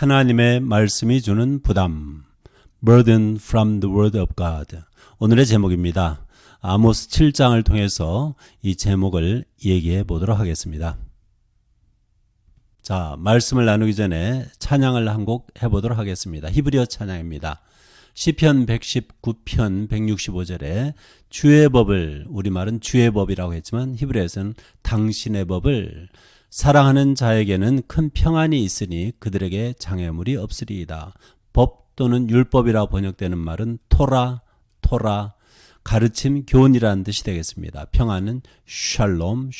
하나님의 말씀이 주는 부담, Burden from the Word of God. 오늘의 제목입니다. 아모스 7장을 통해서 이 제목을 얘기해 보도록 하겠습니다. 자, 말씀을 나누기 전에 찬양을 한 곡 해보도록 하겠습니다. 히브리어 찬양입니다. 시편 119편 165절에 주의 법을, 우리말은 주의 법이라고 했지만 히브리어에서는 당신의 법을 사랑하는 자에게는 큰 평안이 있으니 그들에게 장애물이 없으리이다. 법 또는 율법이라고 번역되는 말은 토라, 가르침, 교훈이라는 뜻이 되겠습니다. 평안은 샬롬,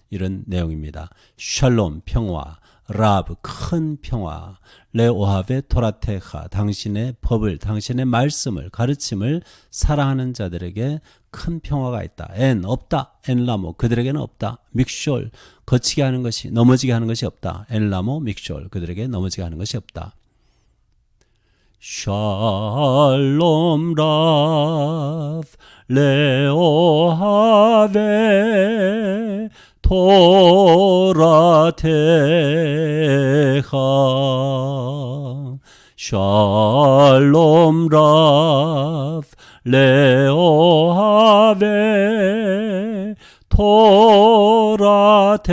이런 내용입니다. 샬롬, 평화, 라브, 큰 평화, 레오하베 토라테하, 당신의 법을, 당신의 말씀을, 가르침을 사랑하는 자들에게 큰 평화가 있다. 없다. 라모, 그들에게는 없다. 믹숄, 거치게 하는 것이, 넘어지게 하는 것이 없다. 라모, 믹숄, 그들에게 넘어지게 하는 것이 없다. 샬롬 라브 레오하베 토라테하 샬롬 라브 레오하베 토라테하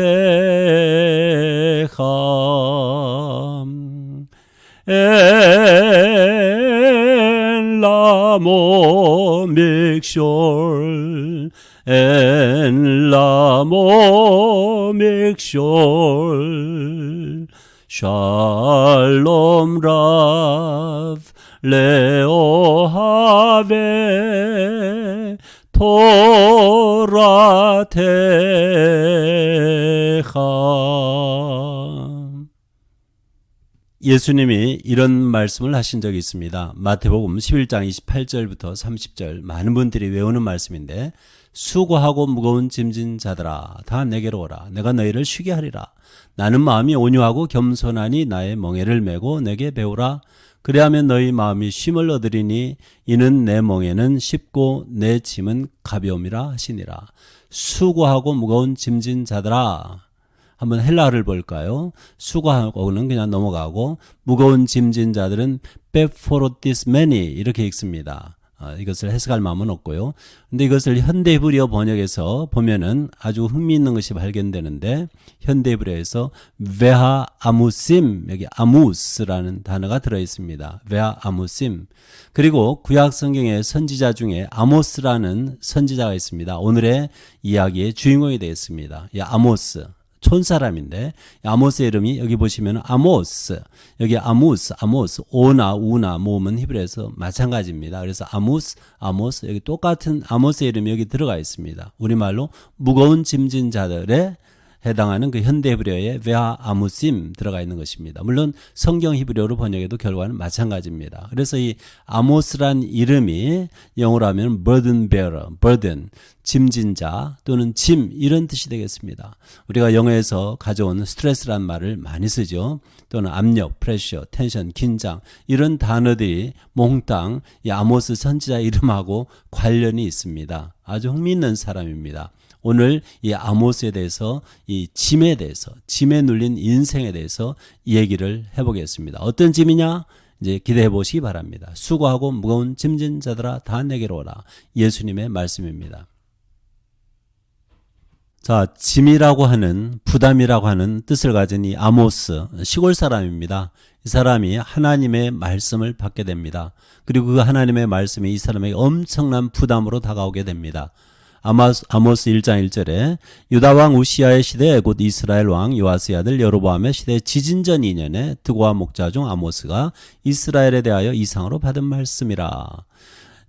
엔라모 믹숄 엔라모 믹숄 샬롬 라브 레오하베 토라테하. 예수님이 이런 말씀을 하신 적이 있습니다. 마태복음 11장 28절부터 30절 많은 분들이 외우는 말씀인데, 수고하고 무거운 짐진 자들아 다 내게로 오라. 내가 너희를 쉬게 하리라. 나는 마음이 온유하고 겸손하니 나의 멍에를 메고 내게 배우라. 그리하면 너희 마음이 쉼을 얻으리니 이는 내 멍에는 쉽고 내 짐은 가벼움이라 하시니라. 수고하고 무거운 짐진 자들아. 한번 헬라어를 볼까요? 수고하고는 그냥 넘어가고, 무거운 짐진 자들은 베포로티스 매니 이렇게 읽습니다. 이것을 해석할 마음은 없고요. 근데 이것을 현대 히브리어 번역에서 보면은 아주 흥미있는 것이 발견되는데, 현대 히브리어에서 베하 아무심, 여기 아무스라는 단어가 들어있습니다. 베하 아무심. 그리고 구약 성경의 선지자 중에 아모스라는 선지자가 있습니다. 오늘의 이야기의 주인공이 되겠습니다. 이 아모스. 촌사람인데, 아모스의 이름이 여기 보시면 아모스, 여기 아모스, 오나, 우나 모음은 히브리어에서 마찬가지입니다. 그래서 아모스, 여기 똑같은 아모스의 이름이 여기 들어가 있습니다. 우리말로 무거운 짐진 자들에 해당하는 그 현대 히브리어의 베하 아무심 들어가 있는 것입니다. 물론 성경 히브리어로 번역해도 결과는 마찬가지입니다. 그래서 이 아모스란 이름이 영어로 하면 burden bearer, burden, 짐진자 또는 짐 이런 뜻이 되겠습니다. 우리가 영어에서 가져온 스트레스란 말을 많이 쓰죠. 또는 압력, 프레셔, 텐션, 긴장 이런 단어들이 몽땅 이 아모스 선지자 이름하고 관련이 있습니다. 아주 흥미있는 사람입니다. 오늘 이 아모스에 대해서, 이 짐에 대해서, 짐에 눌린 인생에 대해서 얘기를 해보겠습니다. 어떤 짐이냐? 이제 기대해 보시기 바랍니다. 수고하고 무거운 짐진 자들아 다 내게로 오라. 예수님의 말씀입니다. 자, 짐이라고 하는, 부담이라고 하는 뜻을 가진 이 아모스, 시골 사람입니다. 이 사람이 하나님의 말씀을 받게 됩니다. 그리고 그 하나님의 말씀이 이 사람에게 엄청난 부담으로 다가오게 됩니다. 아모스 1장 1절에 유다왕 우시아의 시대에 곧 이스라엘 왕 요아스의 아들 여로보암의 시대 지진전 2년에 드고와 목자 중 아모스가 이스라엘에 대하여 이상으로 받은 말씀이라.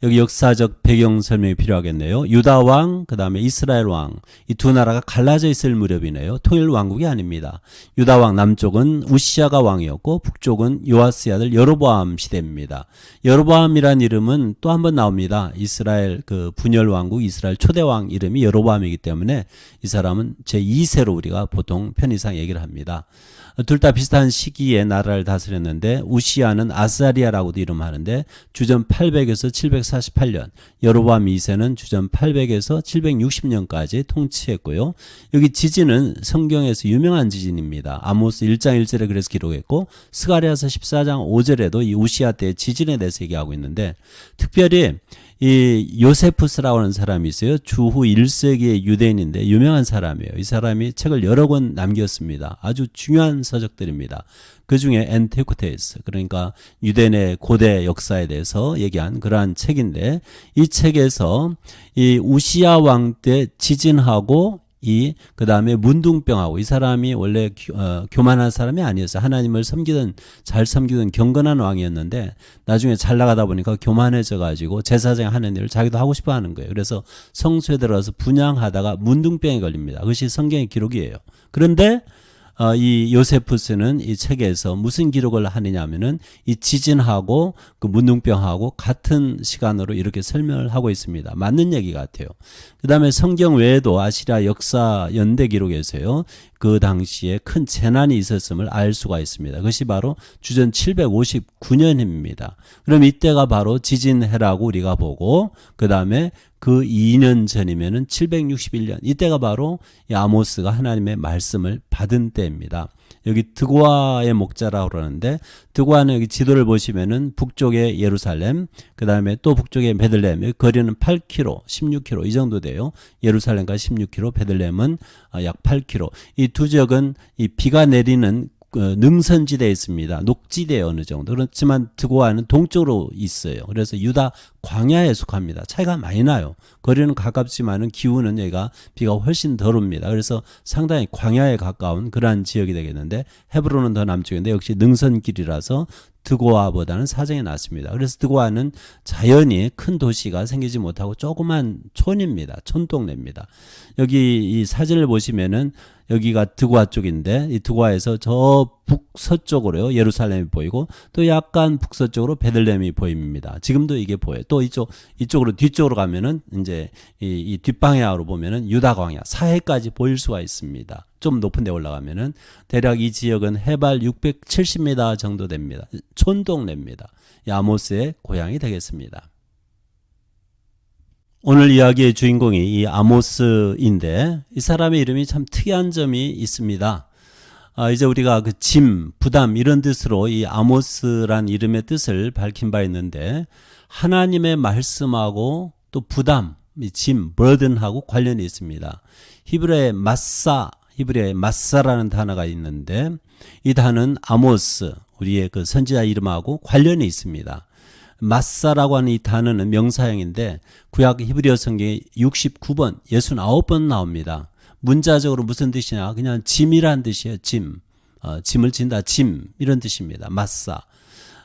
여기 역사적 배경 설명이 필요하겠네요. 유다 왕, 그 다음에 이스라엘 왕, 이 두 나라가 갈라져 있을 무렵이네요. 통일 왕국이 아닙니다. 유다 왕 남쪽은 우시아가 왕이었고 북쪽은 요아스의 아들 여로보암 시대입니다. 여로보암이란 이름은 또 한 번 나옵니다. 이스라엘 그 분열 왕국 이스라엘 초대 왕 이름이 여로보암이기 때문에 이 사람은 제2세로 우리가 보통 편의상 얘기를 합니다. 둘 다 비슷한 시기에 나라를 다스렸는데 우시아는 아사리아라고도 이름하는데 주전 800에서 748년, 여로보암 2세는 주전 800에서 760년까지 통치했고요. 여기 지진은 성경에서 유명한 지진입니다. 아모스 1장 1절에 그래서 기록했고 스가랴서 14장 5절에도 이 우시아 때의 지진에 대해서 얘기하고 있는데 특별히 이 요세푸스라고 하는 사람이 있어요. 주후 1세기의 유대인인데 유명한 사람이에요. 이 사람이 책을 여러 권 남겼습니다. 아주 중요한 서적들입니다. 그 중에 엔티쿠테이스, 그러니까 유대인의 고대 역사에 대해서 얘기한 그러한 책인데 이 책에서 이 우시아 왕 때 지진하고 그 다음에 문둥병하고, 이 사람이 원래 교만한 사람이 아니었어요. 하나님을 잘 섬기던 경건한 왕이었는데 나중에 잘 나가다 보니까 교만해져 가지고 제사장 하는 일을 자기도 하고 싶어 하는 거예요. 그래서 성소에 들어가서 분향하다가 문둥병에 걸립니다. 그것이 성경의 기록이에요. 그런데 이 요세푸스는 이 책에서 무슨 기록을 하느냐 하면은 이 지진하고 그 문둥병하고 같은 시간으로 이렇게 설명을 하고 있습니다. 맞는 얘기 같아요. 그 다음에 성경 외에도 아시리아 역사 연대 기록에서요, 그 당시에 큰 재난이 있었음을 알 수가 있습니다. 그것이 바로 주전 759년입니다. 그럼 이때가 바로 지진해라고 우리가 보고, 그 다음에 그 2년 전이면은 761년, 이때가 바로 이 아모스가 하나님의 말씀을 받은 때입니다. 여기 드고아의 목자라고 그러는데, 드고아는 여기 지도를 보시면은 북쪽에 예루살렘, 그 다음에 또 북쪽에 베들레헴, 여기 거리는 8km, 16km 이 정도 돼요. 예루살렘과 16km, 베들레헴은 약 8km. 이 두 지역은 이 비가 내리는 능선지대에 있습니다. 녹지대에 어느 정도. 그렇지만 드고아는 동쪽으로 있어요. 그래서 유다 광야에 속합니다. 차이가 많이 나요. 거리는 가깝지만은 기후는 여기가 비가 훨씬 덜 옵니다. 그래서 상당히 광야에 가까운 그러한 지역이 되겠는데, 헤브론은 더 남쪽인데 역시 능선길이라서 드고아보다는 사정이 낫습니다. 그래서 드고아는 자연히 큰 도시가 생기지 못하고 조그만 촌입니다. 촌동네입니다. 여기 이 사진을 보시면은 여기가 드고아 쪽인데, 이 드고아에서 저 북서쪽으로요 예루살렘이 보이고, 또 약간 북서쪽으로 베들레헴이 보입니다. 지금도 이게 보여요. 또 이쪽으로 뒤쪽으로 가면은 이제 이 뒷방향으로 보면은 유다 광야 사해까지 보일 수가 있습니다. 좀 높은 데 올라가면은 대략 이 지역은 해발 670m 정도 됩니다. 촌동네입니다. 아모스의 고향이 되겠습니다. 오늘 이야기의 주인공이 이 아모스인데, 이 사람의 이름이 참 특이한 점이 있습니다. 이제 우리가 그 짐, 부담 이런 뜻으로 이 아모스란 이름의 뜻을 밝힌 바 있는데, 하나님의 말씀하고 또 부담, 이 짐, burden하고 관련이 있습니다. 히브리어의 마사라는 단어가 있는데, 이 단어는 아모스, 우리의 그 선지자 이름하고 관련이 있습니다. 마사라고 하는 이 단어는 명사형인데 구약 히브리어 성경에 69번, 69번 나옵니다. 문자적으로 무슨 뜻이냐? 그냥 짐이란 뜻이에요. 짐. 짐을 진다. 짐. 이런 뜻입니다. 마사.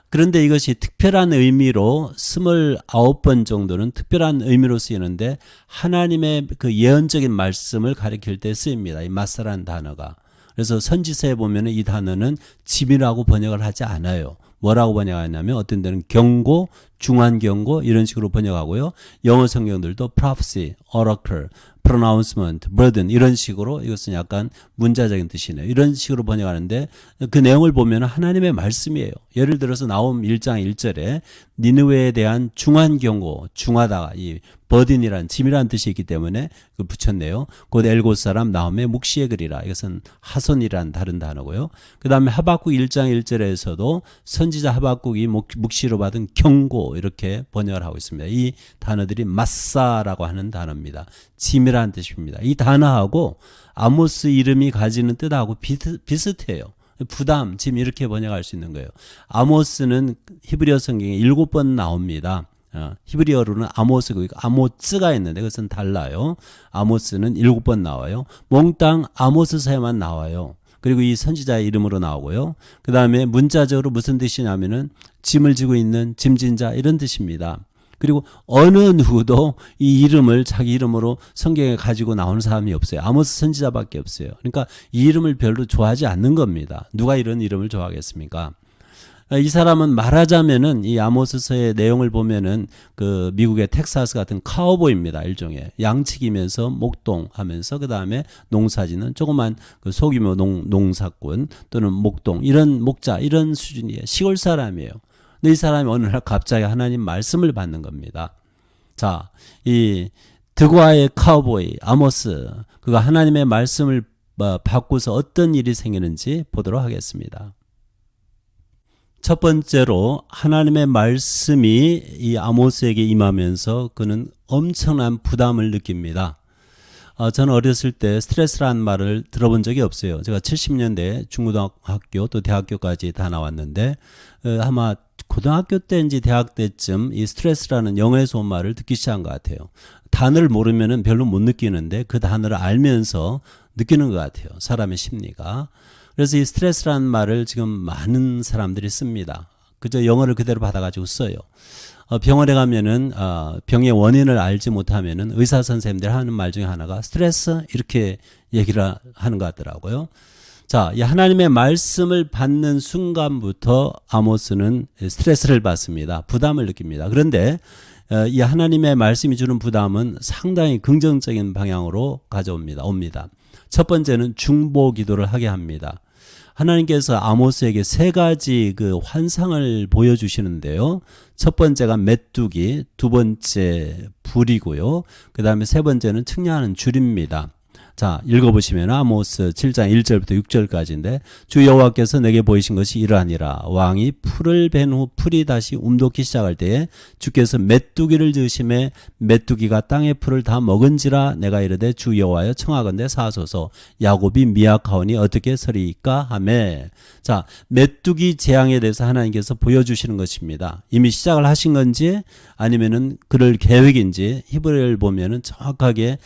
그런데 이것이 특별한 의미로 29번 정도는 특별한 의미로 쓰이는데, 하나님의 그 예언적인 말씀을 가리킬 때 쓰입니다. 이 마사라는 단어가. 그래서 선지서에 보면 이 단어는 짐이라고 번역을 하지 않아요. 뭐라고 번역하냐면 어떤 데는 경고, 중한 경고 이런 식으로 번역하고요. 영어 성경들도 prophecy, oracle, pronouncement, burden 이런 식으로, 이것은 약간 문자적인 뜻이네요. 이런 식으로 번역하는데 그 내용을 보면 하나님의 말씀이에요. 예를 들어서 나홈 1장 1절에 니느웨에 대한 중한 경고, 중하다, 이 버든이란 짐이란 뜻이 있기 때문에 그 붙였네요. 곧 엘곳 사람 나홈의 묵시의 글이라. 이것은 하손이란 다른 단어고요. 그 다음에 하박국 1장 1절에서도 선지자 하박국이 묵시로 받은 경고 이렇게 번역을 하고 있습니다. 이 단어들이 마사라고 하는 단어입니다. 짐이라는 뜻입니다. 이 단어하고 아모스 이름이 가지는 뜻하고 비슷해요. 부담, 짐 이렇게 번역할 수 있는 거예요. 아모스는 히브리어 성경에 7번 나옵니다. 히브리어로는 아모스고 아모츠가 있는데 그것은 달라요. 아모스는 7번 나와요. 몽땅 아모스서에만 나와요. 그리고 이 선지자의 이름으로 나오고요. 그 다음에 문자적으로 무슨 뜻이냐면은 짐을 지고 있는 짐진자 이런 뜻입니다. 그리고 어느 누구도 이 이름을 자기 이름으로 성경에 가지고 나오는 사람이 없어요. 아모스 선지자밖에 없어요. 그러니까 이 이름을 별로 좋아하지 않는 겁니다. 누가 이런 이름을 좋아하겠습니까? 이 사람은 말하자면은 이 아모스서의 내용을 보면은 그 미국의 텍사스 같은 카우보이입니다. 일종의 양치기면서 목동하면서 그 다음에 농사짓는 조그만 그 소규모 농사꾼 또는 목동 이런 목자 이런 수준이에요. 시골 사람이에요. 근데 이 사람이 어느 날 갑자기 하나님 말씀을 받는 겁니다. 자, 이 드고아의 카우보이 아모스 그가 하나님의 말씀을 받고서 어떤 일이 생기는지 보도록 하겠습니다. 첫 번째로 하나님의 말씀이 이 아모스에게 임하면서 그는 엄청난 부담을 느낍니다. 저는 어렸을 때 스트레스라는 말을 들어본 적이 없어요. 제가 70년대 중고등학교 또 대학교까지 다 나왔는데 아마 고등학교 때인지 대학 때쯤 이 스트레스라는 영어에서 온 말을 듣기 시작한 것 같아요. 단어를 모르면은 별로 못 느끼는데 그 단어를 알면서 느끼는 것 같아요. 사람의 심리가. 그래서 이 스트레스라는 말을 지금 많은 사람들이 씁니다. 그저 영어를 그대로 받아가지고 써요. 병원에 가면은 병의 원인을 알지 못하면은 의사 선생님들 하는 말 중에 하나가 스트레스 이렇게 얘기를 하는 것 같더라고요. 자, 이 하나님의 말씀을 받는 순간부터 아모스는 스트레스를 받습니다. 부담을 느낍니다. 그런데 이 하나님의 말씀이 주는 부담은 상당히 긍정적인 방향으로 옵니다. 첫 번째는 중보 기도를 하게 합니다. 하나님께서 아모스에게 세 가지 그 환상을 보여주시는데요. 첫 번째가 메뚜기, 두 번째 불이고요. 그 다음에 세 번째는 측량하는 줄입니다. 자, 읽어보시면 아모스 7장 1절부터 6절까지인데 주 여호와께서 내게 보이신 것이 이러하니라. 왕이 풀을 벤 후 풀이 다시 움돋기 시작할 때에 주께서 메뚜기를 지으심에 메뚜기가 땅의 풀을 다 먹은지라. 내가 이르되 주 여호와여 청하건대 사하소서. 야곱이 미약하오니 어떻게 서리이까 하매. 자, 메뚜기 재앙에 대해서 하나님께서 보여주시는 것입니다. 이미 시작을 하신 건지 아니면은 그럴 계획인지 히브리어를 보면은 정확하게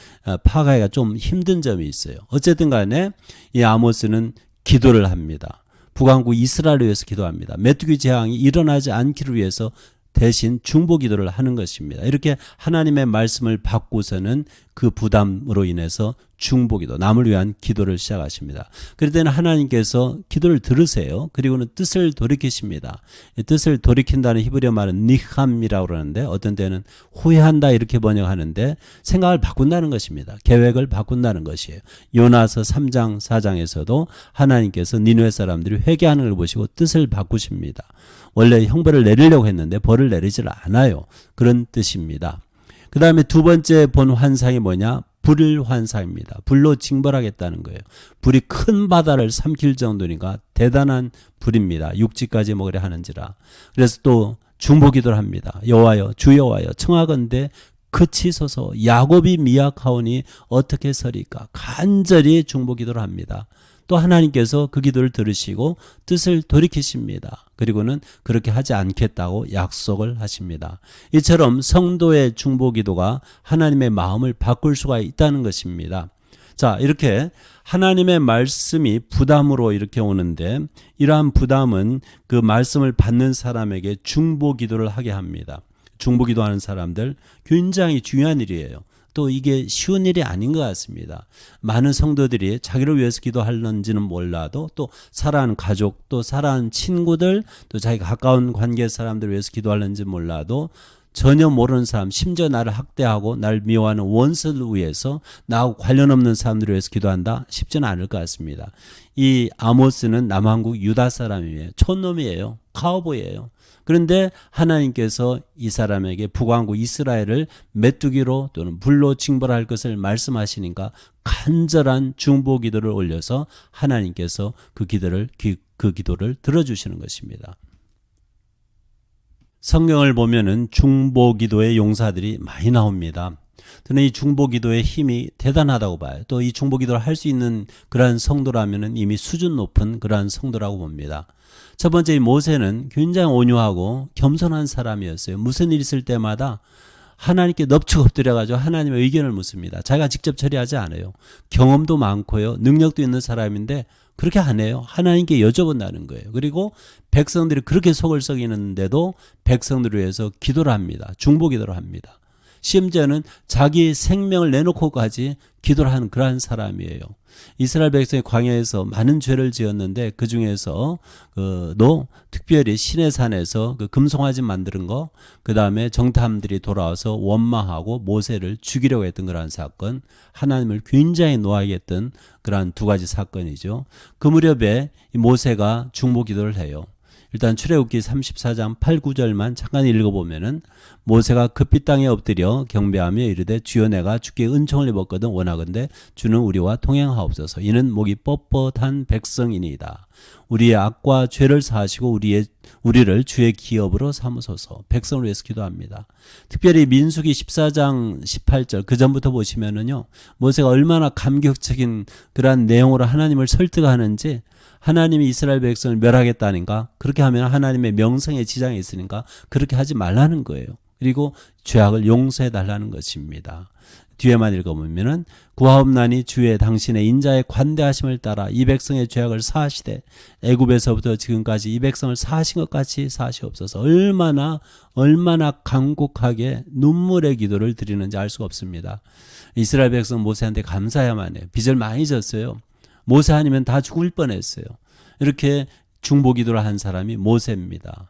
파악하기가 좀 힘든 점이 있어요. 어쨌든 간에 이 아모스는 기도를 합니다. 북왕국 이스라엘을 위해서 기도합니다. 메뚜기 재앙이 일어나지 않기를 위해서 대신 중보 기도를 하는 것입니다. 이렇게 하나님의 말씀을 받고서는 그 부담으로 인해서 중보 기도, 남을 위한 기도를 시작하십니다. 그럴 때는 하나님께서 기도를 들으세요. 그리고는 뜻을 돌이키십니다. 뜻을 돌이킨다는 히브리어 말은 니함이라고 그러는데 어떤 때는 후회한다 이렇게 번역하는데 생각을 바꾼다는 것입니다. 계획을 바꾼다는 것이에요. 요나서 3장 4장에서도 하나님께서 니느웨 사람들이 회개하는 걸 보시고 뜻을 바꾸십니다. 원래 형벌을 내리려고 했는데 벌을 내리질 않아요. 그런 뜻입니다. 그 다음에 두 번째 본 환상이 뭐냐? 불 환상입니다. 불로 징벌하겠다는 거예요. 불이 큰 바다를 삼킬 정도니까 대단한 불입니다. 육지까지 먹으려 하는지라. 그래서 또 중보기도를 합니다. 여호와여 주 여호와여 청하건대 그치소서. 야곱이 미약하오니 어떻게 서리까. 간절히 중보기도를 합니다. 또 하나님께서 그 기도를 들으시고 뜻을 돌이키십니다. 그리고는 그렇게 하지 않겠다고 약속을 하십니다. 이처럼 성도의 중보기도가 하나님의 마음을 바꿀 수가 있다는 것입니다. 자, 이렇게 하나님의 말씀이 부담으로 이렇게 오는데 이러한 부담은 그 말씀을 받는 사람에게 중보기도를 하게 합니다. 중보기도하는 사람들 굉장히 중요한 일이에요. 또 이게 쉬운 일이 아닌 것 같습니다. 많은 성도들이 자기를 위해서 기도하는지는 몰라도 또 사랑하는 가족, 또 사랑하는 친구들, 또 자기가 가까운 관계 사람들을 위해서 기도하는지 몰라도 전혀 모르는 사람, 심지어 나를 학대하고 나를 미워하는 원수를 위해서 나하고 관련 없는 사람들을 위해서 기도한다? 쉽지는 않을 것 같습니다. 이 아모스는 남한국 유다 사람이에요. 촌놈이에요. 카우보이예요. 그런데 하나님께서 이 사람에게 북왕국 이스라엘을 메뚜기로 또는 불로 징벌할 것을 말씀하시니까 간절한 중보 기도를 올려서 하나님께서 그 기도를 들어주시는 것입니다. 성경을 보면은 중보 기도의 용사들이 많이 나옵니다. 저는 이 중보 기도의 힘이 대단하다고 봐요. 또 이 중보 기도를 할 수 있는 그러한 성도라면은 이미 수준 높은 그러한 성도라고 봅니다. 첫 번째 모세는 굉장히 온유하고 겸손한 사람이었어요. 무슨 일 있을 때마다 하나님께 넙죽 엎드려가지고 하나님의 의견을 묻습니다. 자기가 직접 처리하지 않아요. 경험도 많고요. 능력도 있는 사람인데 그렇게 안 해요. 하나님께 여쭤본다는 거예요. 그리고 백성들이 그렇게 속을 썩이는데도 백성들을 위해서 기도를 합니다. 중보 기도를 합니다. 심지어는 자기 생명을 내놓고까지 기도를 하는 그러한 사람이에요. 이스라엘 백성이 광야에서 많은 죄를 지었는데 그 중에서 또 특별히 시내산에서 그 금송아지 만드는 거, 그 다음에 정탐들이 돌아와서 원망하고 모세를 죽이려고 했던 그러한 사건, 하나님을 굉장히 노하게 했던 그러한 두 가지 사건이죠. 그 무렵에 이 모세가 중보 기도를 해요. 일단 출애굽기 34장 8, 9절만 잠깐 읽어보면은 모세가 급히 땅에 엎드려 경배하며 이르되 주여 내가 주께 은총을 입었거든 원하건대 주는 우리와 동행하옵소서. 이는 목이 뻣뻣한 백성이니이다. 우리의 악과 죄를 사하시고 우리를 주의 기업으로 삼으소서. 백성을 위해서 기도합니다. 특별히 민수기 14장 18절 그 전부터 보시면은요, 모세가 얼마나 감격적인 그러한 내용으로 하나님을 설득하는지, 하나님이 이스라엘 백성을 멸하겠다는가, 그렇게 하면 하나님의 명성에 지장이 있으니까 그렇게 하지 말라는 거예요. 그리고 죄악을 용서해 달라는 것입니다. 뒤에만 읽어보면은 구하옵나니 주의 당신의 인자의 관대하심을 따라 이 백성의 죄악을 사하시되 애굽에서부터 지금까지 이 백성을 사하신 것 같이 사하시옵소서. 얼마나 간곡하게 눈물의 기도를 드리는지 알 수가 없습니다. 이스라엘 백성 모세한테 감사해야만 해요. 빚을 많이 졌어요. 모세 아니면 다 죽을 뻔했어요. 이렇게 중보 기도를 한 사람이 모세입니다.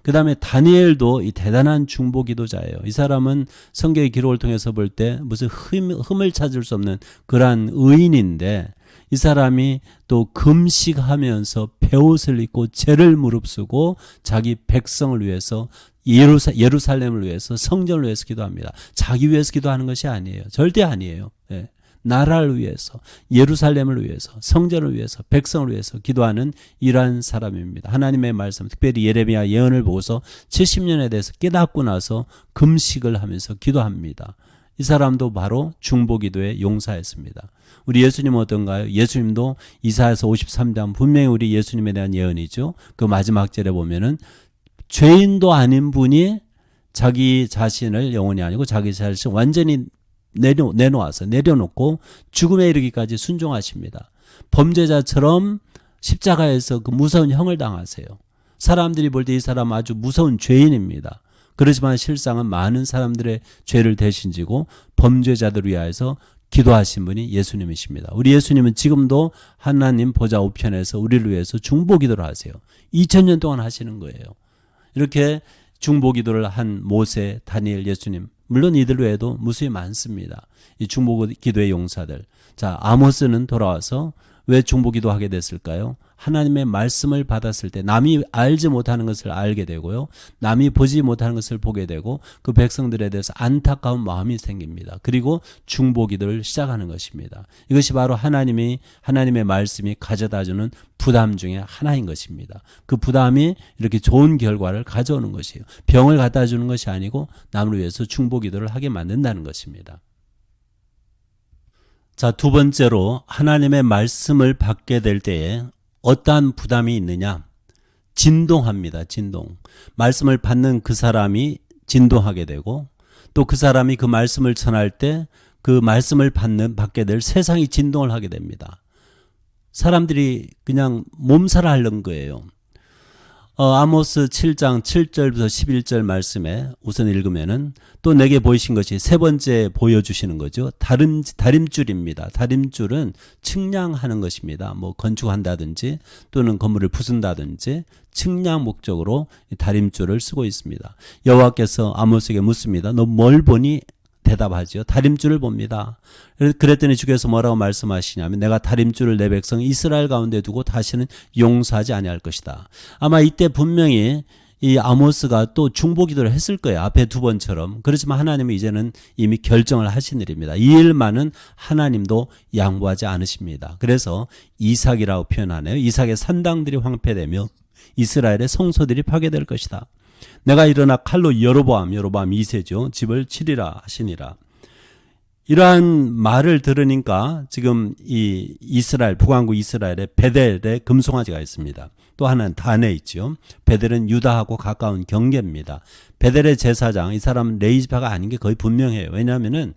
그 다음에 다니엘도 이 대단한 중보 기도자예요. 이 사람은 성경의 기록을 통해서 볼 때 무슨 흠을 찾을 수 없는 그러한 의인인데, 이 사람이 또 금식하면서 베옷을 입고 죄를 무릅쓰고 자기 백성을 위해서 예루살렘을 위해서 성전을 위해서 기도합니다. 자기 위해서 기도하는 것이 아니에요. 절대 아니에요. 예. 나라를 위해서, 예루살렘을 위해서, 성전을 위해서, 백성을 위해서 기도하는 이러한 사람입니다. 하나님의 말씀, 특별히 예레미야 예언을 보고서 70년에 대해서 깨닫고 나서 금식을 하면서 기도합니다. 이 사람도 바로 중보기도의 용사였습니다. 우리 예수님은 어떤가요? 예수님도 이사야서 53장 분명히 우리 예수님에 대한 예언이죠. 그 마지막 절에 보면은 죄인도 아닌 분이 자기 자신을, 영혼이 아니고 자기 자신을 완전히 내려놓고 죽음에 이르기까지 순종하십니다. 범죄자처럼 십자가에서 그 무서운 형을 당하세요. 사람들이 볼 때 이 사람 아주 무서운 죄인입니다. 그렇지만 실상은 많은 사람들의 죄를 대신 지고 범죄자들을 위하여서 기도하신 분이 예수님이십니다. 우리 예수님은 지금도 하나님 보좌 우편에서 우리를 위해서 중보 기도를 하세요. 2000년 동안 하시는 거예요. 이렇게 중보 기도를 한 모세, 다니엘, 예수님, 물론 이들 외에도 무수히 많습니다. 이 중보 기도의 용사들. 자, 아모스는 돌아와서 왜 중보 기도하게 됐을까요? 하나님의 말씀을 받았을 때 남이 알지 못하는 것을 알게 되고요, 남이 보지 못하는 것을 보게 되고 그 백성들에 대해서 안타까운 마음이 생깁니다. 그리고 중보 기도를 시작하는 것입니다. 이것이 바로 하나님의 말씀이 가져다주는 부담 중에 하나인 것입니다. 그 부담이 이렇게 좋은 결과를 가져오는 것이에요. 병을 갖다 주는 것이 아니고 남을 위해서 중보 기도를 하게 만든다는 것입니다. 자, 두 번째로 하나님의 말씀을 받게 될 때에 어떠한 부담이 있느냐? 진동합니다. 진동. 말씀을 받는 그 사람이 진동하게 되고, 또 그 사람이 그 말씀을 전할 때 그 말씀을 받게 될 세상이 진동을 하게 됩니다. 사람들이 그냥 몸살을 앓는 거예요. 아모스 7장 7절부터 11절 말씀에 우선 읽으면은 또 내게 보이신 것이 세 번째 보여주시는 거죠. 다림줄입니다. 다림줄은 측량하는 것입니다. 뭐 건축한다든지 또는 건물을 부순다든지 측량 목적으로 다림줄을 쓰고 있습니다. 여호와께서 아모스에게 묻습니다. 너 뭘 보니? 대답하죠. 다림줄을 봅니다. 그랬더니 주께서 뭐라고 말씀하시냐면 내가 다림줄을 내 백성 이스라엘 가운데 두고 다시는 용서하지 아니할 것이다. 아마 이때 분명히 이 아모스가 또 중보기도를 했을 거예요. 앞에 두 번처럼. 그렇지만 하나님은 이제는 이미 결정을 하신 일입니다. 이 일만은 하나님도 양보하지 않으십니다. 그래서 이삭이라고 표현하네요. 이삭의 산당들이 황폐되며 이스라엘의 성소들이 파괴될 것이다. 내가 일어나 칼로 여로보암 2세죠. 집을 치리라 하시니라. 이러한 말을 들으니까 지금 이 이스라엘, 북왕국 이스라엘에 베델에 금송아지가 있습니다. 또 하나는 단에 있죠. 베델은 유다하고 가까운 경계입니다. 베델의 제사장, 이 사람은 레이지파가 아닌 게 거의 분명해요. 왜냐하면은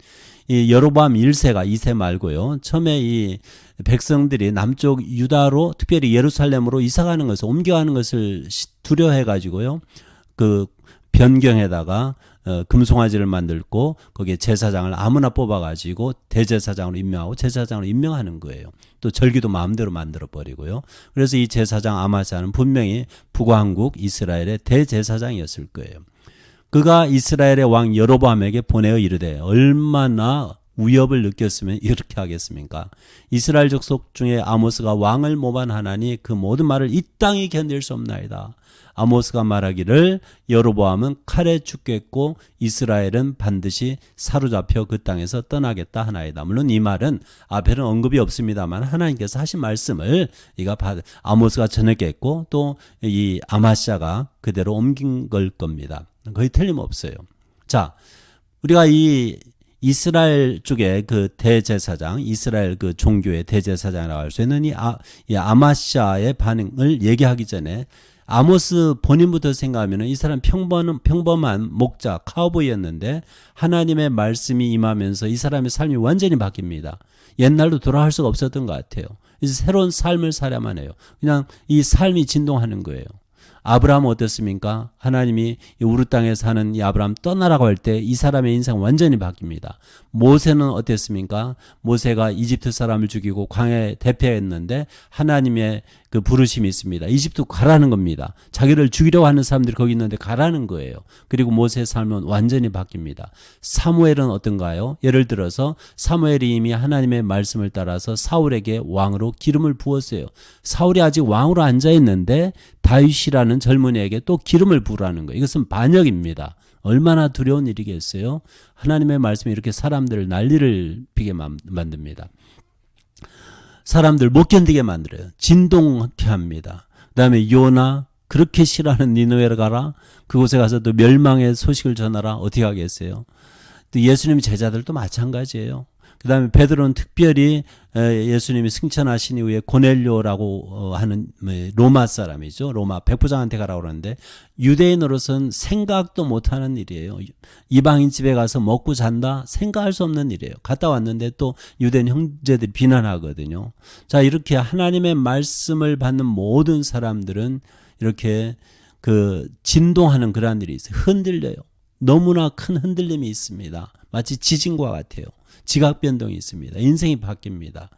이 여로보암 1세가 2세 말고요. 처음에 이 백성들이 남쪽 유다로 특별히 예루살렘으로 이사가는 것을 옮겨가는 것을 두려워해 가지고요. 그 변경에다가 금송아지를 만들고 거기에 제사장을 아무나 뽑아가지고 대제사장으로 임명하고 제사장으로 임명하는 거예요. 또 절기도 마음대로 만들어버리고요. 그래서 이 제사장 아마스야는 분명히 북왕국 이스라엘의 대제사장이었을 거예요. 그가 이스라엘의 왕 여로보암에게 보내어 이르되 얼마나 위협을 느꼈으면 이렇게 하겠습니까? 이스라엘 족속 중에 아모스가 왕을 모반하나니 그 모든 말을 이 땅이 견딜 수 없나이다. 아모스가 말하기를 여로보암은 칼에 죽겠고 이스라엘은 반드시 사로잡혀 그 땅에서 떠나겠다 하나이다. 물론 이 말은 앞에는 언급이 없습니다만 하나님께서 하신 말씀을 아모스가 전했겠고 또 이 아마스야가 그대로 옮긴 걸 겁니다. 거의 틀림없어요. 자, 우리가 이 이스라엘 쪽의 그 대제사장, 이스라엘 그 종교의 대제사장이라고 할 수 있는 이 아마스야의 반응을 얘기하기 전에 아모스 본인부터 생각하면 이 사람 평범한 목자, 카우보이였는데 하나님의 말씀이 임하면서 이 사람의 삶이 완전히 바뀝니다. 옛날로 돌아갈 수가 없었던 것 같아요. 이제 새로운 삶을 살아야만 해요. 그냥 이 삶이 진동하는 거예요. 아브라함은 어떻습니까? 하나님이 우르 땅에 사는 이 아브라함 떠나라고 할 때 이 사람의 인생은 완전히 바뀝니다. 모세는 어땠습니까? 모세가 이집트 사람을 죽이고 광야에 대표했는데 하나님의 그 부르심이 있습니다. 이집트 가라는 겁니다. 자기를 죽이려고 하는 사람들이 거기 있는데 가라는 거예요. 그리고 모세의 삶은 완전히 바뀝니다. 사무엘은 어떤가요? 예를 들어서 사무엘이 이미 하나님의 말씀을 따라서 사울에게 왕으로 기름을 부었어요. 사울이 아직 왕으로 앉아있는데 다윗이라는 젊은이에게 또 기름을 부으라는 거예요. 이것은 반역입니다. 얼마나 두려운 일이겠어요? 하나님의 말씀이 이렇게 사람들을 난리를 피게 만듭니다. 사람들 못 견디게 만들어요. 진동케 합니다. 그 다음에 요나 그렇게 싫어하는 니느웨를 가라. 그곳에 가서 또 멸망의 소식을 전하라. 어떻게 하겠어요? 또 예수님 제자들도 마찬가지예요. 그 다음에 베드로는 특별히 예수님이 승천하신 이후에 고넬료라고 하는 로마 사람이죠. 로마 백부장한테 가라고 그러는데 유대인으로서는 생각도 못하는 일이에요. 이방인 집에 가서 먹고 잔다? 생각할 수 없는 일이에요. 갔다 왔는데 또 유대인 형제들이 비난하거든요. 자, 이렇게 하나님의 말씀을 받는 모든 사람들은 이렇게 그 진동하는 그러한 일이 있어요. 흔들려요. 너무나 큰 흔들림이 있습니다. 마치 지진과 같아요. 지각 변동이 있습니다. 인생이 바뀝니다.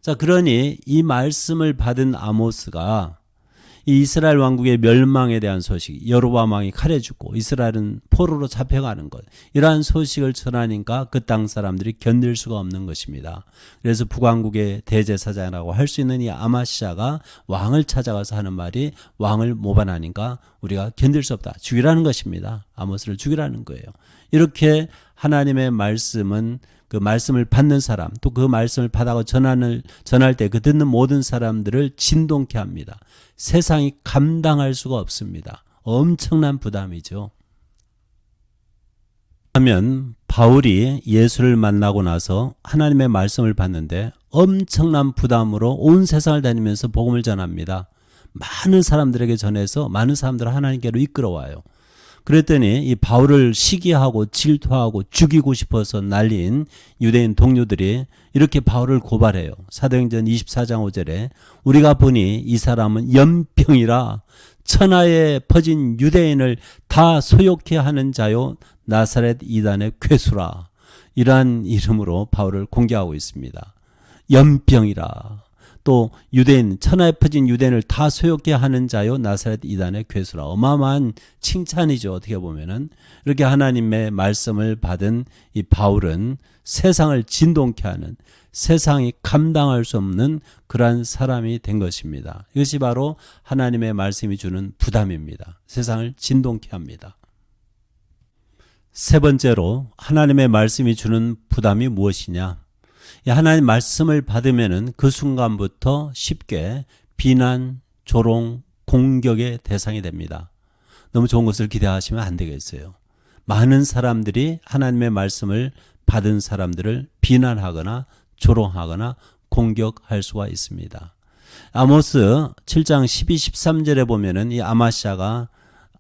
자, 그러니 이 말씀을 받은 아모스가 이 이스라엘 왕국의 멸망에 대한 소식, 여로보암 왕이 칼에 죽고 이스라엘은 포로로 잡혀가는 것, 이러한 소식을 전하니까 그 땅 사람들이 견딜 수가 없는 것입니다. 그래서 북왕국의 대제사장이라고 할 수 있는 이 아마스야가 왕을 찾아가서 하는 말이 왕을 모반하니까 우리가 견딜 수 없다. 죽이라는 것입니다. 아모스를 죽이라는 거예요. 이렇게 하나님의 말씀은 그 말씀을 받는 사람, 또 그 말씀을 받아서 전할 때 그 듣는 모든 사람들을 진동케 합니다. 세상이 감당할 수가 없습니다. 엄청난 부담이죠. 하면 바울이 예수를 만나고 나서 하나님의 말씀을 받는데 엄청난 부담으로 온 세상을 다니면서 복음을 전합니다. 많은 사람들에게 전해서 많은 사람들을 하나님께로 이끌어와요. 그랬더니 이 바울을 시기하고 질투하고 죽이고 싶어서 날린 유대인 동료들이 이렇게 바울을 고발해요. 사도행전 24장 5절에 우리가 보니 이 사람은 연병이라 천하에 퍼진 유대인을 다 소욕케 하는 자요 나사렛 이단의 괴수라. 이러한 이름으로 바울을 공개하고 있습니다. 연병이라. 또 유대인, 천하에 퍼진 유대인을 다 소욕케 하는 자요 나사렛 이단의 괴수라. 어마어마한 칭찬이죠. 어떻게 보면은. 이렇게 하나님의 말씀을 받은 이 바울은 세상을 진동케 하는, 세상이 감당할 수 없는 그러한 사람이 된 것입니다. 이것이 바로 하나님의 말씀이 주는 부담입니다. 세상을 진동케 합니다. 세 번째로 하나님의 말씀이 주는 부담이 무엇이냐? 하나님 말씀을 받으면은 그 순간부터 쉽게 비난, 조롱, 공격의 대상이 됩니다. 너무 좋은 것을 기대하시면 안 되겠어요. 많은 사람들이 하나님의 말씀을 받은 사람들을 비난하거나 조롱하거나 공격할 수가 있습니다. 아모스 7장 12, 13절에 보면은 이 아마스야가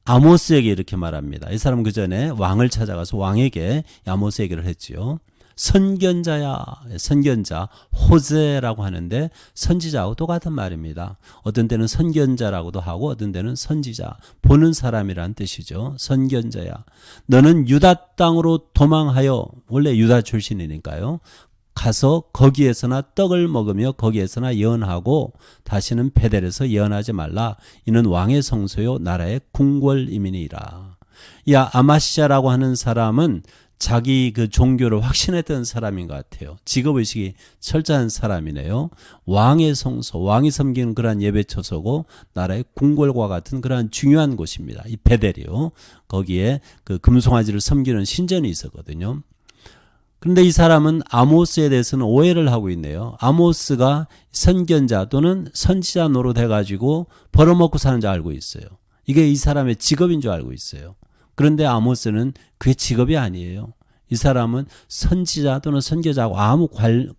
아모스에게 이렇게 말합니다. 이 사람은 그 전에 왕을 찾아가서 왕에게 아모스 얘기를 했지요. 선견자야. 선견자, 호세라고 하는데 선지자하고 똑같은 말입니다. 어떤 때는 선견자라고도 하고 어떤 때는 선지자, 보는 사람이란 뜻이죠. 선견자야. 너는 유다 땅으로 도망하여, 원래 유다 출신이니까요. 가서 거기에서나 떡을 먹으며 거기에서나 예언하고 다시는 베델에서 예언하지 말라. 이는 왕의 성소요 나라의 궁궐이민이라. 이 아마시아라고 하는 사람은 자기 그 종교를 확신했던 사람인 것 같아요. 직업의식이 철저한 사람이네요. 왕의 성소, 왕이 섬기는 그러한 예배 처소고 나라의 궁궐과 같은 그러한 중요한 곳입니다. 이 베델이요. 거기에 그 금송아지를 섬기는 신전이 있었거든요. 그런데 이 사람은 아모스에 대해서는 오해를 하고 있네요. 아모스가 선견자 또는 선지자 노릇해가지고 벌어먹고 사는 줄 알고 있어요. 이게 이 사람의 직업인 줄 알고 있어요. 그런데 아모스는 그게 직업이 아니에요. 이 사람은 선지자 또는 선교자하고 아무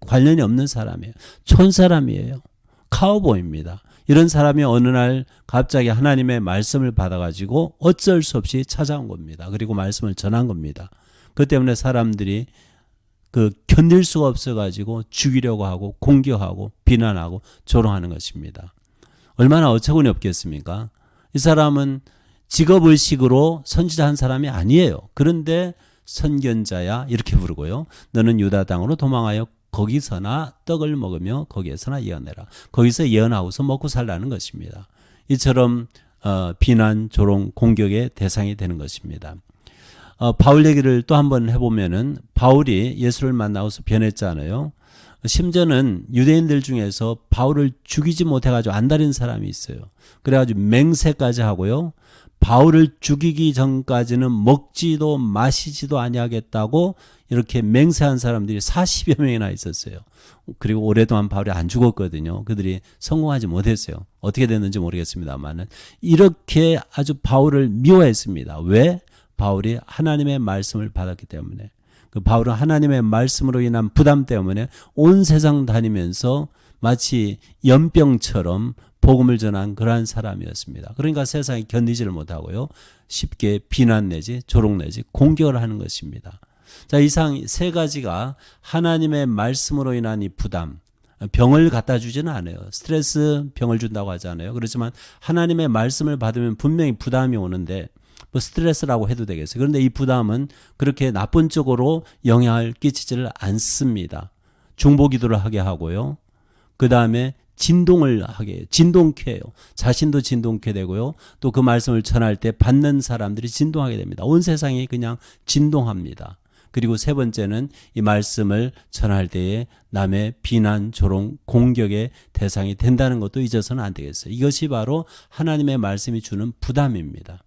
관련이 없는 사람이에요. 촌사람이에요. 카우보이입니다. 이런 사람이 어느 날 갑자기 하나님의 말씀을 받아가지고 어쩔 수 없이 찾아온 겁니다. 그리고 말씀을 전한 겁니다. 그 때문에 사람들이 그 견딜 수가 없어가지고 죽이려고 하고 공격하고 비난하고 조롱하는 것입니다. 얼마나 어처구니 없겠습니까? 이 사람은 직업의식으로 선지자 한 사람이 아니에요. 그런데 선견자야 이렇게 부르고요. 너는 유다 땅으로 도망하여 거기서나 떡을 먹으며 거기에서나 예언해라. 거기서 예언하고서 먹고 살라는 것입니다. 이처럼 비난, 조롱, 공격의 대상이 되는 것입니다. 바울 얘기를 또 한번 해보면은 바울이 예수를 만나고서 변했잖아요. 심지어는 유대인들 중에서 바울을 죽이지 못해가지고 안달인 사람이 있어요. 그래가지고 맹세까지 하고요. 바울을 죽이기 전까지는 먹지도 마시지도 아니하겠다고 이렇게 맹세한 사람들이 40여 명이나 있었어요. 그리고 오랫동안 바울이 안 죽었거든요. 그들이 성공하지 못했어요. 어떻게 됐는지 모르겠습니다만 이렇게 아주 바울을 미워했습니다. 왜? 바울이 하나님의 말씀을 받았기 때문에. 그 바울은 하나님의 말씀으로 인한 부담 때문에 온 세상 다니면서 마치 연병처럼 복음을 전한 그러한 사람이었습니다. 그러니까 세상이 견디지를 못하고요. 쉽게 비난 내지 조롱 내지 공격을 하는 것입니다. 자, 이상 세 가지가 하나님의 말씀으로 인한 이 부담, 병을 갖다 주지는 않아요. 스트레스 병을 준다고 하잖아요. 그렇지만 하나님의 말씀을 받으면 분명히 부담이 오는데 뭐 스트레스라고 해도 되겠어요. 그런데 이 부담은 그렇게 나쁜 쪽으로 영향을 끼치지를 않습니다. 중보기도를 하게 하고요. 그 다음에 진동을 하게 해요. 진동케 해요. 자신도 진동케 되고요. 또 그 말씀을 전할 때 받는 사람들이 진동하게 됩니다. 온 세상이 그냥 진동합니다. 그리고 세 번째는 이 말씀을 전할 때에 남의 비난, 조롱, 공격의 대상이 된다는 것도 잊어서는 안 되겠어요. 이것이 바로 하나님의 말씀이 주는 부담입니다.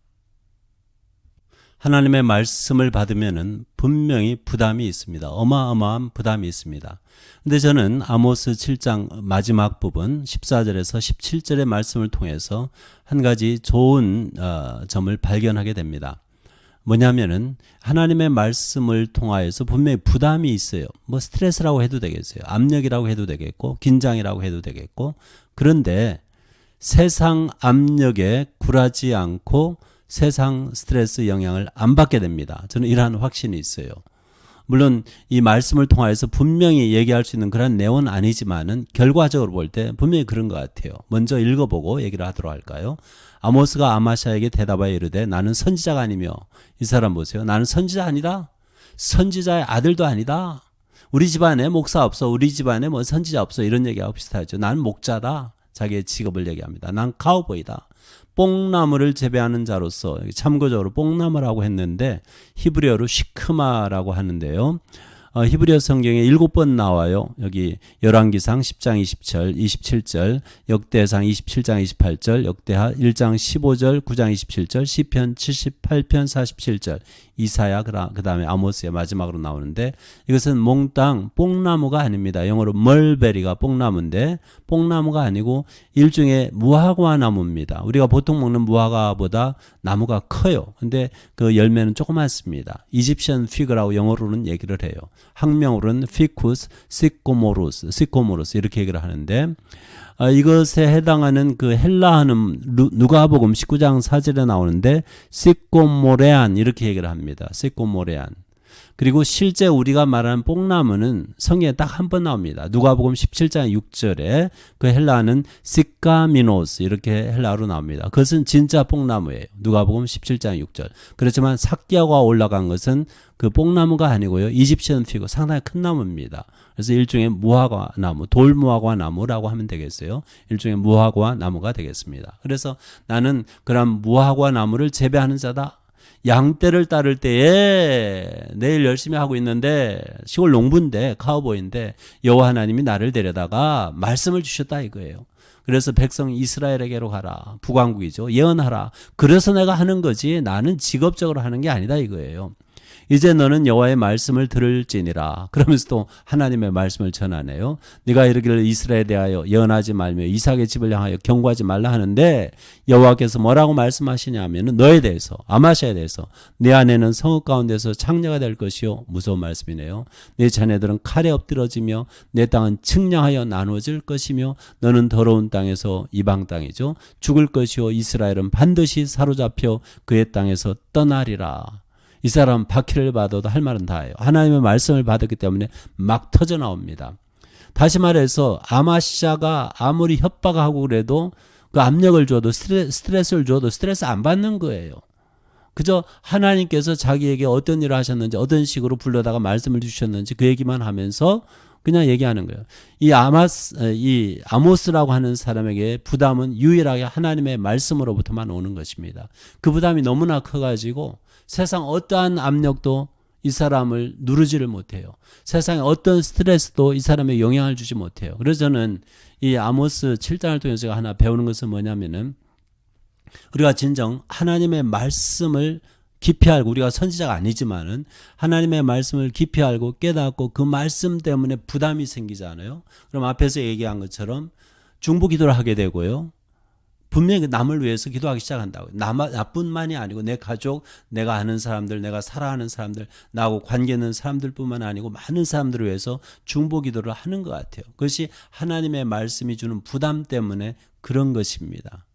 하나님의 말씀을 받으면은 분명히 부담이 있습니다. 어마어마한 부담이 있습니다. 근데 저는 아모스 7장 마지막 부분 14절에서 17절의 말씀을 통해서 한 가지 좋은 점을 발견하게 됩니다. 뭐냐면은 하나님의 말씀을 통하여서 분명히 부담이 있어요. 뭐 스트레스라고 해도 되겠어요. 압력이라고 해도 되겠고 긴장이라고 해도 되겠고 그런데 세상 압력에 굴하지 않고 세상 스트레스 영향을 안 받게 됩니다. 저는 이러한 확신이 있어요. 물론 이 말씀을 통해서 분명히 얘기할 수 있는 그런 내용은 아니지만은 결과적으로 볼 때 분명히 그런 것 같아요. 먼저 읽어보고 얘기를 하도록 할까요? 아모스가 아마시아에게 대답하여 이르되 나는 선지자가 아니며 이 사람 보세요. 나는 선지자 아니다. 선지자의 아들도 아니다. 우리 집안에 목사 없어. 우리 집안에 뭐 선지자 없어. 이런 얘기하고 비슷하죠. 나는 목자다. 자기의 직업을 얘기합니다. 난 카우보이다. 뽕나무를 재배하는 자로서 참고적으로 뽕나무라고 했는데 히브리어로 시크마라고 하는데요. 히브리어 성경에 7번 나와요. 여기 열왕기상 10장 20절, 27절, 역대상 27장 28절, 역대하 1장 15절, 9장 27절, 시편 78편 47절, 이사야 그 다음에 아모스의 마지막으로 나오는데 이것은 몽땅 뽕나무가 아닙니다. 영어로 멀베리가 뽕나무인데 뽕나무가 아니고 일종의 무화과 나무입니다. 우리가 보통 먹는 무화과보다 나무가 커요. 근데 그 열매는 조그맣습니다. 이집션 피그라고 영어로는 얘기를 해요. 학명으로는 ficus sycomoros 이렇게 얘기를 하는데 이것에 해당하는 그 헬라어는 누가복음 19장 4절에 나오는데 시코모레안 이렇게 얘기를 합니다. 시코모레안. 그리고 실제 우리가 말하는 뽕나무는 성경에 딱 한 번 나옵니다. 누가복음 17장 6절에 그 헬라어는 시카미노스 이렇게 헬라어로 나옵니다. 그것은 진짜 뽕나무예요. 누가복음 17장 6절. 그렇지만 삭개가 올라간 것은 그 뽕나무가 아니고요. 이집시언 피그 상당히 큰 나무입니다. 그래서 일종의 무화과 나무, 돌무화과 나무라고 하면 되겠어요. 일종의 무화과 나무가 되겠습니다. 그래서 나는 그런 무화과 나무를 재배하는 자다. 양떼를 따를 때에 내일 열심히 하고 있는데 시골 농부인데 카우보이인데 여호와 하나님이 나를 데려다가 말씀을 주셨다 이거예요. 그래서 백성 이스라엘에게로 가라. 북왕국이죠. 예언하라. 그래서 내가 하는 거지 나는 직업적으로 하는 게 아니다 이거예요. 이제 너는 여호와의 말씀을 들을지니라. 그러면서 또 하나님의 말씀을 전하네요. 네가 이르기를 이스라엘에 대하여 예언하지 말며 이삭의 집을 향하여 경고하지 말라 하는데 여호와께서 뭐라고 말씀하시냐면은 너에 대해서 아마시아에 대해서 네 아내는 성읍 가운데서 창녀가 될 것이요. 무서운 말씀이네요. 네 자녀들은 칼에 엎드러지며 내 땅은 측량하여 나누어질 것이며 너는 더러운 땅에서 이방 땅이죠. 죽을 것이요. 이스라엘은 반드시 사로잡혀 그의 땅에서 떠나리라. 이 사람 박해를 받아도 할 말은 다 해요. 하나님의 말씀을 받았기 때문에 막 터져 나옵니다. 다시 말해서 아마시아가 아무리 협박하고 그래도 그 압력을 줘도 스트레스를 줘도 스트레스 안 받는 거예요. 그저 하나님께서 자기에게 어떤 일을 하셨는지 어떤 식으로 불러다가 말씀을 주셨는지 그 얘기만 하면서 그냥 얘기하는 거예요. 이 아모스라고 하는 사람에게 부담은 유일하게 하나님의 말씀으로부터만 오는 것입니다. 그 부담이 너무나 커가지고 세상 어떠한 압력도 이 사람을 누르지를 못해요. 세상에 어떤 스트레스도 이 사람에게 영향을 주지 못해요. 그래서 저는 이 아모스 7장을 통해서 제가 하나 배우는 것은 뭐냐면은 우리가 진정 하나님의 말씀을 깊이 알고 우리가 선지자가 아니지만은 하나님의 말씀을 깊이 알고 깨닫고 그 말씀 때문에 부담이 생기잖아요. 그럼 앞에서 얘기한 것처럼 중보 기도를 하게 되고요. 분명히 남을 위해서 기도하기 시작한다고요. 나뿐만이 아니고 내 가족, 내가 아는 사람들, 내가 사랑하는 사람들, 나하고 관계 있는 사람들뿐만 아니고 많은 사람들을 위해서 중보 기도를 하는 것 같아요. 그것이 하나님의 말씀이 주는 부담 때문에 그런 것입니다.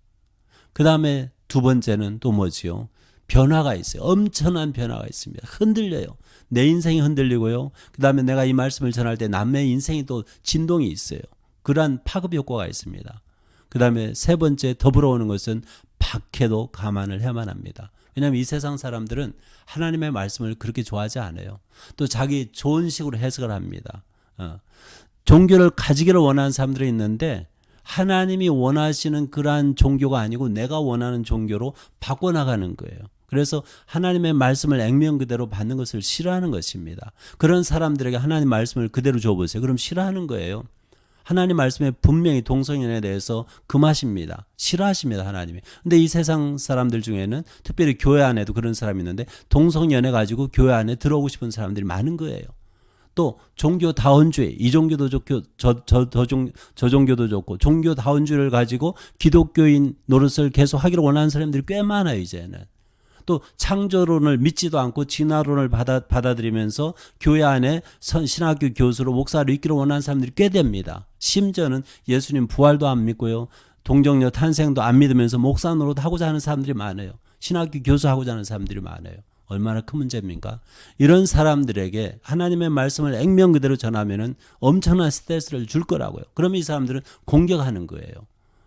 그 다음에 두 번째는 또 뭐지요? 변화가 있어요. 엄청난 변화가 있습니다. 흔들려요. 내 인생이 흔들리고요. 그 다음에 내가 이 말씀을 전할 때 남의 인생이 또 진동이 있어요. 그러한 파급 효과가 있습니다. 그 다음에 세 번째 더불어 오는 것은 박해도 감안을 해야만 합니다. 왜냐하면 이 세상 사람들은 하나님의 말씀을 그렇게 좋아하지 않아요. 또 자기 좋은 식으로 해석을 합니다. 종교를 가지기를 원하는 사람들이 있는데 하나님이 원하시는 그러한 종교가 아니고 내가 원하는 종교로 바꿔나가는 거예요. 그래서 하나님의 말씀을 액면 그대로 받는 것을 싫어하는 것입니다. 그런 사람들에게 하나님 말씀을 그대로 줘보세요. 그럼 싫어하는 거예요. 하나님 말씀에 분명히 동성연애에 대해서 금하십니다. 싫어하십니다. 하나님이. 근데 이 세상 사람들 중에는 특별히 교회 안에도 그런 사람이 있는데 동성연애 가지고 교회 안에 들어오고 싶은 사람들이 많은 거예요. 또 종교다원주의, 이 종교도 좋고 저 종교도 좋고 종교다원주의를 가지고 기독교인 노릇을 계속 하기를 원하는 사람들이 꽤 많아요. 이제는. 또 창조론을 믿지도 않고 진화론을 받아들이면서 교회 안에 신학교 교수로 목사로 있기를 원하는 사람들이 꽤 됩니다. 심지어는 예수님 부활도 안 믿고요. 동정녀 탄생도 안 믿으면서 목사 노릇 하고자 하는 사람들이 많아요. 신학교 교수하고자 하는 사람들이 많아요. 얼마나 큰 문제입니까? 이런 사람들에게 하나님의 말씀을 액면 그대로 전하면은 엄청난 스트레스를 줄 거라고요. 그러면 이 사람들은 공격하는 거예요.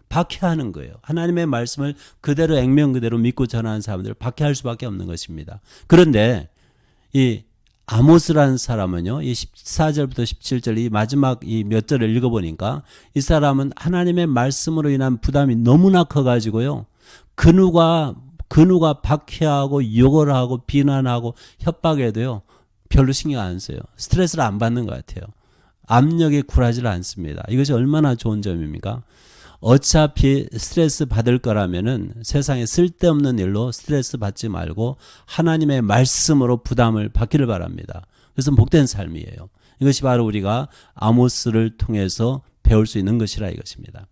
박해하는 거예요. 하나님의 말씀을 그대로 액면 그대로 믿고 전하는 사람들을 박해할 수밖에 없는 것입니다. 그런데 이 아모스라는 사람은요, 이 14절부터 17절 이 마지막 이 몇 절을 읽어보니까 이 사람은 하나님의 말씀으로 인한 부담이 너무나 커가지고요. 그 누가 박해하고 욕을 하고 비난하고 협박해도요 별로 신경 안 써요. 스트레스를 안 받는 것 같아요. 압력에 굴하지를 않습니다. 이것이 얼마나 좋은 점입니까? 어차피 스트레스 받을 거라면은 세상에 쓸데없는 일로 스트레스 받지 말고 하나님의 말씀으로 부담을 받기를 바랍니다. 그래서 복된 삶이에요. 이것이 바로 우리가 아모스를 통해서 배울 수 있는 것이라 이것입니다.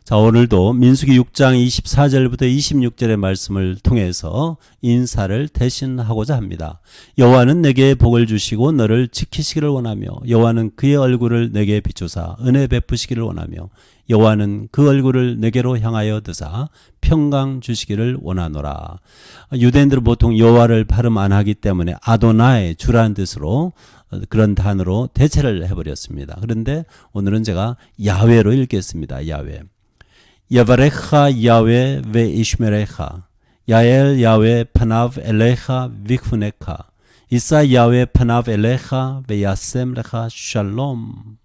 자, 오늘도 민수기 6장 24절부터 26절의 말씀을 통해서 인사를 대신하고자 합니다. 여호와는 내게 복을 주시고 너를 지키시기를 원하며 여호와는 그의 얼굴을 내게 비추사 은혜 베푸시기를 원하며 여호와는 그 얼굴을 내게로 향하여 드사 평강 주시기를 원하노라. 유대인들은 보통 여호와를 발음 안 하기 때문에 아도나의 주라는 뜻으로 그런 단어로 대체를 해버렸습니다. 그런데 오늘은 제가 야훼로 읽겠습니다. 야훼. 여바레카 야훼 ve 이슈메레카 야엘 야훼 파나v 엘레카 비쿠네카 이사 야훼 파나v 엘레카 ve 야셈 레카 샬롬.